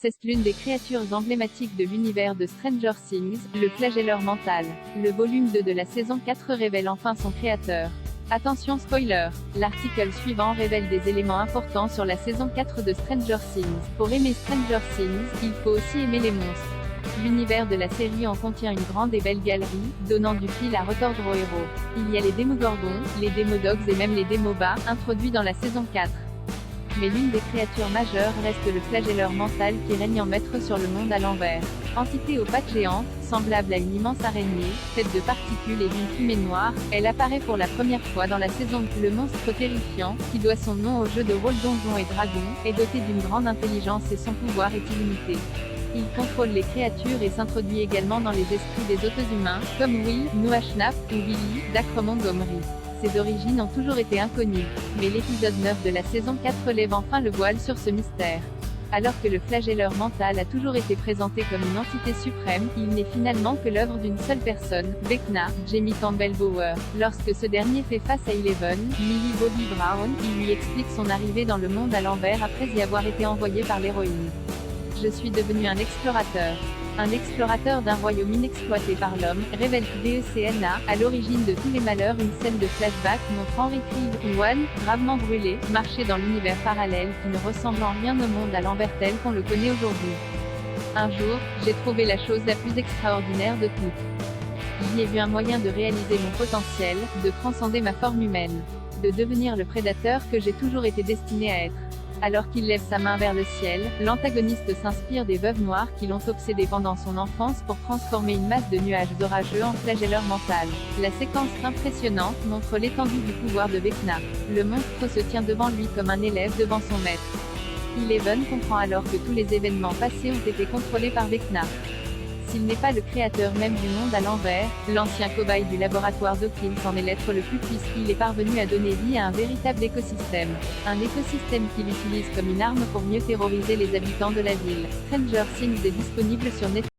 C'est l'une des créatures emblématiques de l'univers de Stranger Things, le flagelleur mental. Le volume 2 de la saison 4 révèle enfin son créateur. Attention spoiler, l'article suivant révèle des éléments importants sur la saison 4 de Stranger Things. Pour aimer Stranger Things, il faut aussi aimer les monstres. L'univers de la série en contient une grande et belle galerie, donnant du fil à retordre aux héros. Il y a les Démogorgons, les Démodogs et même les Démobats, introduits dans la saison 4. Mais l'une des créatures majeures reste le flagelleur mental qui règne en maître sur le monde à l'envers. Entité aux pattes géantes, semblable à une immense araignée, faite de particules et d'une fumée noire, elle apparaît pour la première fois dans la saison 2. Le monstre terrifiant, qui doit son nom au jeu de rôle Donjons et Dragons, est doté d'une grande intelligence et son pouvoir est illimité. Il contrôle les créatures et s'introduit également dans les esprits des hôtes humains, comme Will, Noah Schnapp, ou Billy, d'Acre Montgomery. Ses origines ont toujours été inconnues, mais l'épisode 9 de la saison 4 lève enfin le voile sur ce mystère. Alors que le flagelleur mental a toujours été présenté comme une entité suprême, il n'est finalement que l'œuvre d'une seule personne, Vecna, Jamie Campbell Bower. Lorsque ce dernier fait face à Eleven, Millie Bobby Brown, il lui explique son arrivée dans le monde à l'envers après y avoir été envoyé par l'héroïne. Je suis devenu un explorateur. Un explorateur d'un royaume inexploité par l'homme, révèle DECNA, à l'origine de tous les malheurs. Une scène de flashback montre Henry Krieg, gravement brûlé, marcher dans l'univers parallèle qui ne ressemble en rien au monde à l'envers tel qu'on le connaît aujourd'hui. Un jour, j'ai trouvé la chose la plus extraordinaire de toutes. J'y ai vu un moyen de réaliser mon potentiel, de transcender ma forme humaine, de devenir le prédateur que j'ai toujours été destiné à être. Alors qu'il lève sa main vers le ciel, l'antagoniste s'inspire des veuves noires qui l'ont obsédé pendant son enfance pour transformer une masse de nuages orageux en flagelleur mental. La séquence impressionnante montre l'étendue du pouvoir de Vecna. Le monstre se tient devant lui comme un élève devant son maître. Eleven comprend alors que tous les événements passés ont été contrôlés par Vecna. S'il n'est pas le créateur même du monde à l'envers, l'ancien cobaye du laboratoire Dawkins en est l'être le plus puissant. Il est parvenu à donner vie à un véritable écosystème. Un écosystème qu'il utilise comme une arme pour mieux terroriser les habitants de la ville. Stranger Things est disponible sur Netflix.